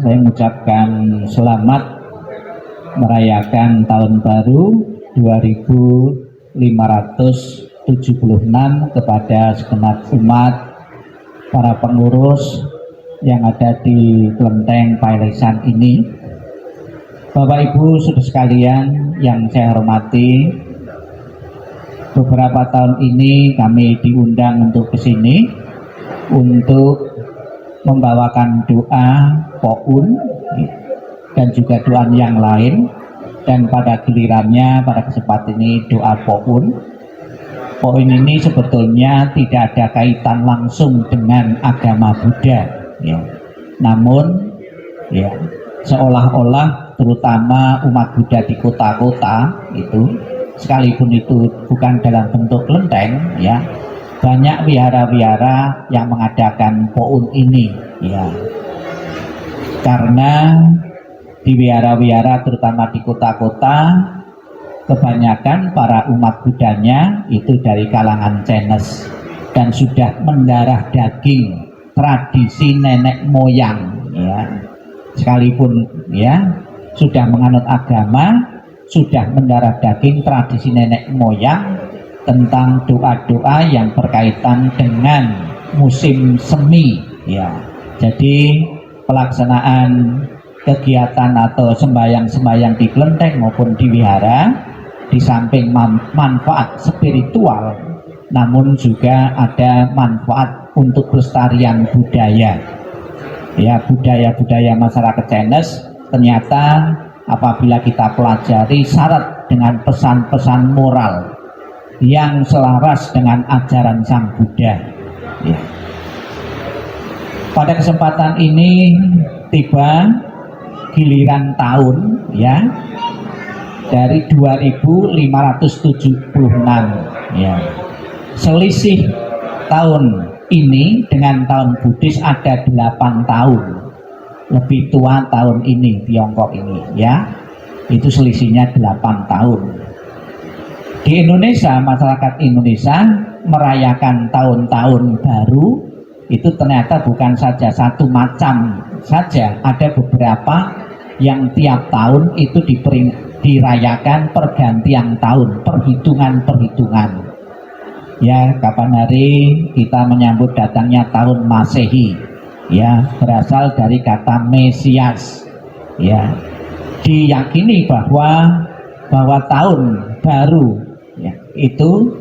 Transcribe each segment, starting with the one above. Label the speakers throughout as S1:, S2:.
S1: saya mengucapkan selamat merayakan tahun baru 2576 kepada segenap umat, para pengurus yang ada di Kelenteng Pailesan ini. Bapak Ibu saudara sekalian yang saya hormati, beberapa tahun ini kami diundang untuk ke sini untuk membawakan doa Poun dan juga doa yang lain, dan pada gilirannya pada kesempatan ini doa Poun. Poun ini sebetulnya tidak ada kaitan langsung dengan agama Buddha, ya. Namun ya seolah-olah terutama umat Buddha di kota-kota itu, sekalipun itu bukan dalam bentuk kelenteng, ya, banyak wihara-wihara yang mengadakan Poun ini, ya. Karena di wihara-wihara terutama di kota-kota kebanyakan para umat Buddhanya itu dari kalangan Chinese dan sudah mendarah daging tradisi nenek moyang, ya. Sekalipun ya sudah menganut agama, sudah mendarah daging tradisi nenek moyang tentang doa-doa yang berkaitan dengan musim semi, ya. Jadi pelaksanaan kegiatan atau sembahyang-sembahyang di kelenteng maupun di wihara, di samping manfaat spiritual, namun juga ada manfaat untuk pelestarian budaya, ya. Budaya-budaya masyarakat Chinese ternyata apabila kita pelajari syarat dengan pesan-pesan moral yang selaras dengan ajaran Sang Buddha, ya. Pada kesempatan ini tiba giliran tahun, ya, dari 2576, ya. Selisih tahun ini dengan tahun Buddhis ada 8 tahun. Lebih tua tahun ini Tiongkok ini, ya. Itu selisihnya 8 tahun. Di Indonesia, masyarakat Indonesia merayakan tahun-tahun baru itu ternyata bukan saja satu macam saja, ada beberapa yang tiap tahun itu dirayakan pergantian tahun, perhitungan-perhitungan, ya. Kapan hari kita menyambut datangnya tahun Masehi, ya, berasal dari kata Mesias, ya. Diyakini bahwa tahun baru, ya, itu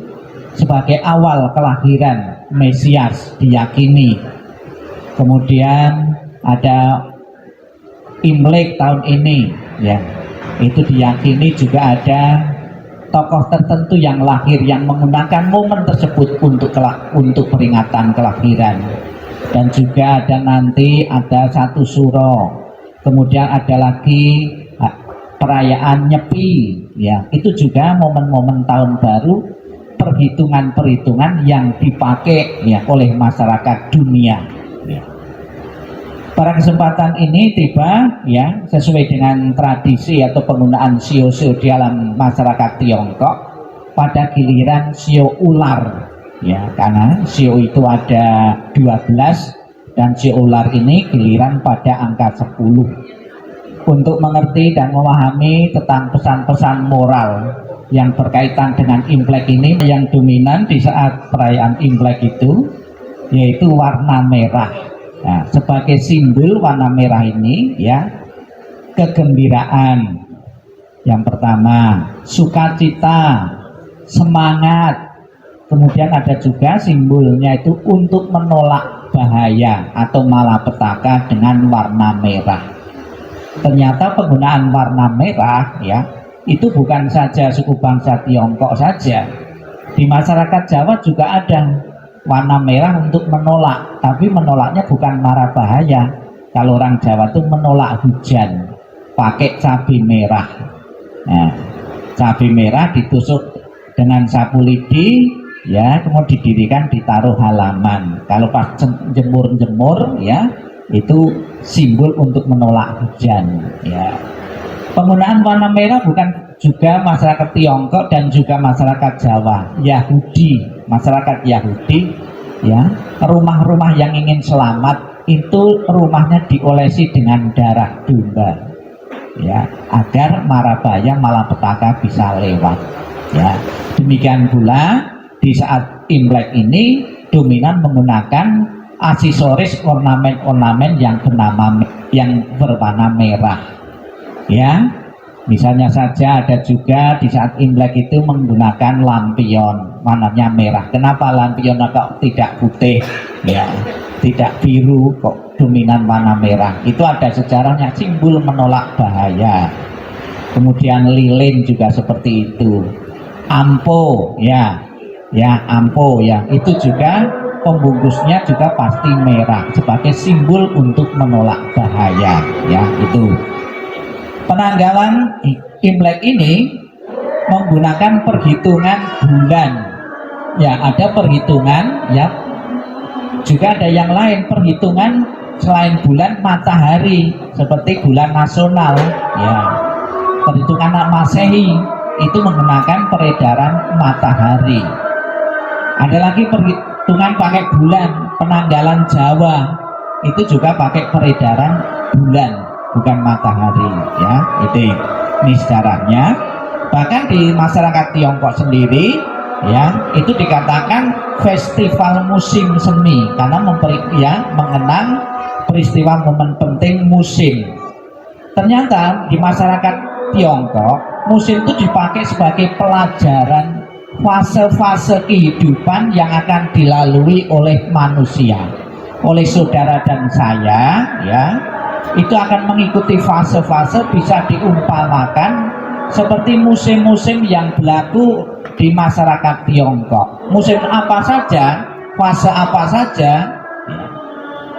S1: sebagai awal kelahiran Mesias, diyakini. Kemudian ada Imlek tahun ini, ya, itu diyakini juga ada tokoh tertentu yang lahir yang menggunakan momen tersebut untuk peringatan kelahiran. Dan juga ada nanti ada satu suro, kemudian ada lagi perayaan Nyepi, ya. Itu juga momen-momen tahun baru, perhitungan-perhitungan yang dipakai, ya, oleh masyarakat dunia, ya. Pada kesempatan ini tiba, ya, sesuai dengan tradisi atau penggunaan sio-sio di dalam masyarakat Tiongkok, pada giliran sio ular, ya, karena sio itu ada 12 dan sio ular ini giliran pada angka 10. Untuk mengerti dan memahami tentang pesan-pesan moral yang berkaitan dengan Imlek ini, yang dominan di saat perayaan Imlek itu yaitu warna merah. Nah, sebagai simbol warna merah ini, ya, kegembiraan yang pertama, sukacita, semangat. Kemudian ada juga simbolnya itu untuk menolak bahaya atau malapetaka dengan warna merah. Ternyata penggunaan warna merah, ya, itu bukan saja suku bangsa Tiongkok saja. Di masyarakat Jawa juga ada warna merah untuk menolak, tapi menolaknya bukan marah bahaya. Kalau orang Jawa itu menolak hujan pakai cabai merah. Nah, cabai merah ditusuk dengan sapu lidi, ya, kemudian didirikan, ditaruh halaman. Kalau pas jemur-jemur, ya, itu simbol untuk menolak hujan, ya. Penggunaan warna merah bukan juga masyarakat Tiongkok dan juga masyarakat Jawa, Yahudi, masyarakat Yahudi, ya, rumah-rumah yang ingin selamat itu rumahnya diolesi dengan darah domba, ya, agar marabaya malapetaka bisa lewat, ya. Demikian pula di saat Imlek ini dominan menggunakan aksesoris ornamen-ornamen yang berwarna merah, ya. Misalnya saja ada juga di saat Imlek itu menggunakan lampion warnanya merah. Kenapa lampion kok tidak putih, ya, tidak biru, kok dominan warna merah? Itu ada sejarahnya, simbol menolak bahaya. Kemudian lilin juga seperti itu. Ampo, ya, ampo, ya, itu juga pembungkusnya juga pasti merah sebagai simbol untuk menolak bahaya, ya. Itu penanggalan Imlek ini menggunakan perhitungan bulan, ya, ada perhitungan, ya, juga ada yang lain perhitungan selain bulan, matahari, seperti bulan nasional, ya, perhitungan Masehi itu menggunakan peredaran matahari. Ada lagi perhitungan pakai bulan, penanggalan Jawa itu juga pakai peredaran bulan, bukan matahari, ya. Ini sejarahnya. Bahkan di masyarakat Tiongkok sendiri, ya, itu dikatakan festival musim semi karena mengenang peristiwa momen penting musim. Ternyata di masyarakat Tiongkok musim itu dipakai sebagai pelajaran fase-fase kehidupan yang akan dilalui oleh manusia, oleh saudara dan saya, ya. Itu akan mengikuti fase-fase, bisa diumpamakan seperti musim-musim yang berlaku di masyarakat Tiongkok. Musim apa saja, fase apa saja, ya.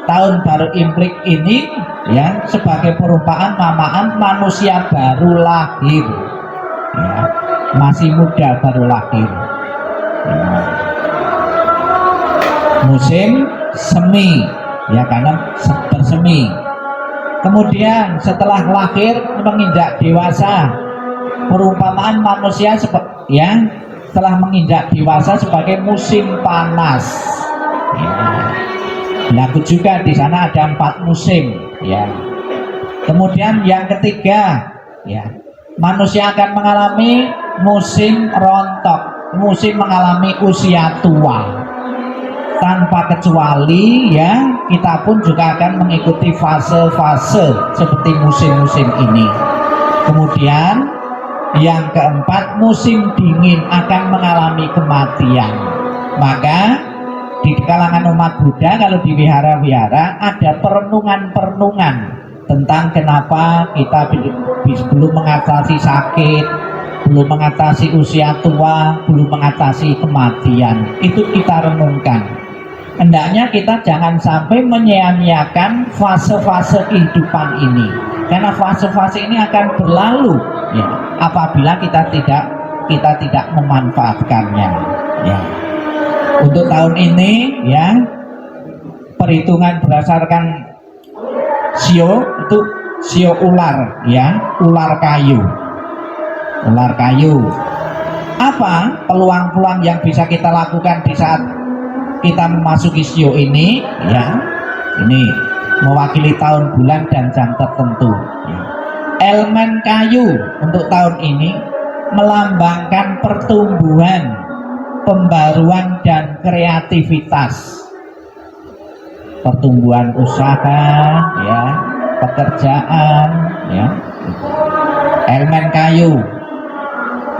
S1: Tahun baru Imlek ini, ya, sebagai perumpamaan namaan manusia baru lahir, ya, masih muda baru lahir, ya. Musim semi, ya, karena bersemi. Kemudian setelah lahir menginjak dewasa, perumpamaan manusia ya, setelah menginjak dewasa sebagai musim panas, ya. Lalu juga di sana ada 4 musim, ya. Kemudian yang ketiga, ya, manusia akan mengalami musim rontok, musim mengalami usia tua. Tanpa kecuali, ya, kita pun juga akan mengikuti fase-fase seperti musim-musim ini. Kemudian yang keempat, musim dingin akan mengalami kematian. Maka di kalangan umat Buddha, kalau di wihara-wihara ada perenungan-perenungan tentang kenapa kita belum mengatasi sakit, belum mengatasi usia tua, belum mengatasi kematian. Itu kita renungkan. Hendaknya kita jangan sampai menyia-nyiakan fase-fase kehidupan ini, karena fase-fase ini akan berlalu, ya, apabila kita tidak memanfaatkannya, ya. Untuk tahun ini, ya, perhitungan berdasarkan sio itu sio ular, ya, ular kayu. Apa peluang-peluang yang bisa kita lakukan di saat kita memasuki sio ini, ya, ini mewakili tahun, bulan, dan jam tertentu, ya. Elemen kayu untuk tahun ini melambangkan pertumbuhan, pembaruan, dan kreativitas, pertumbuhan usaha, ya, pekerjaan, ya. Elemen kayu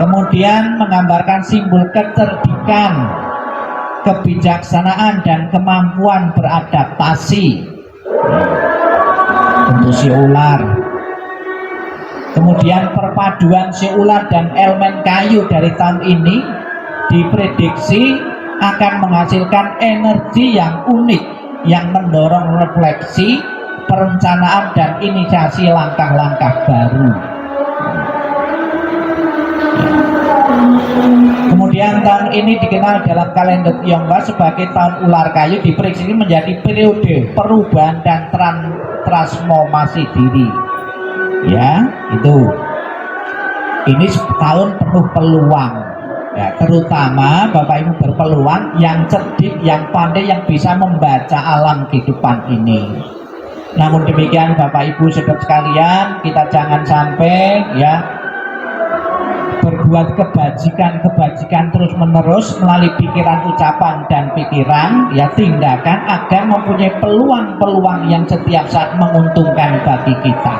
S1: kemudian menggambarkan simbol kecerdikan, kebijaksanaan, dan kemampuan beradaptasi, untuk si ular. Kemudian perpaduan si ular dan elemen kayu dari tahun ini diprediksi akan menghasilkan energi yang unik yang mendorong refleksi, perencanaan, dan inisiasi langkah-langkah baru. Kemudian tahun ini dikenal dalam kalender Tionghoa sebagai tahun ular kayu, diprediksi menjadi periode perubahan dan transformasi diri, ya. Ini tahun penuh peluang, Ya, terutama Bapak Ibu berpeluang yang cerdik, yang pandai, yang bisa membaca alam kehidupan ini. Namun demikian Bapak Ibu saudara sekalian, kita jangan sampai ya berbuat kebajikan terus menerus melalui pikiran, ucapan dan pikiran, ya tindakan, agar mempunyai peluang-peluang yang setiap saat menguntungkan bagi kita.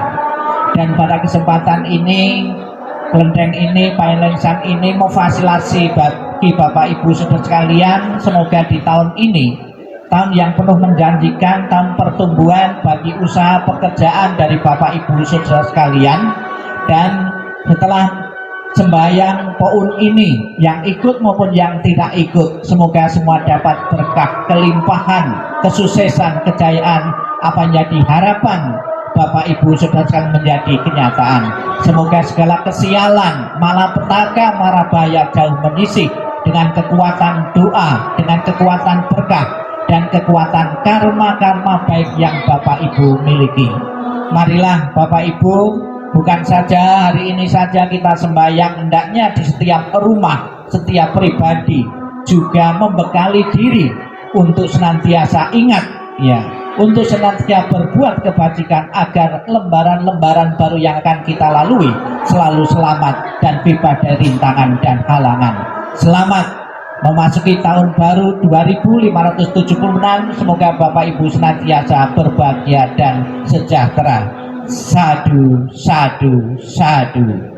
S1: Dan pada kesempatan ini, kelenteng ini, Pailengsan ini memfasilitasi bagi Bapak Ibu saudara sekalian. Semoga di tahun ini, tahun yang penuh menjanjikan, tahun pertumbuhan bagi usaha pekerjaan dari Bapak Ibu saudara sekalian. Dan setelah sembahyang POUN ini, yang ikut maupun yang tidak ikut, semoga semua dapat berkah, kelimpahan, kesuksesan, kejayaan, apa yang jadi harapan Bapak Ibu saudara sekalian menjadi kenyataan. Semoga segala kesialan, malapetaka, mara bahaya jauh menyisih dengan kekuatan doa, dengan kekuatan berkah dan kekuatan karma-karma baik yang Bapak Ibu miliki. Marilah Bapak Ibu, bukan saja hari ini saja kita sembahyang, hendaknya di setiap rumah, setiap pribadi juga membekali diri untuk senantiasa ingat, ya, untuk senantiasa berbuat kebajikan agar lembaran-lembaran baru yang akan kita lalui selalu selamat dan bebas dari rintangan dan halangan. Selamat memasuki tahun baru 2576. Semoga Bapak Ibu senantiasa berbahagia dan sejahtera. Sadu, sadu, sadu.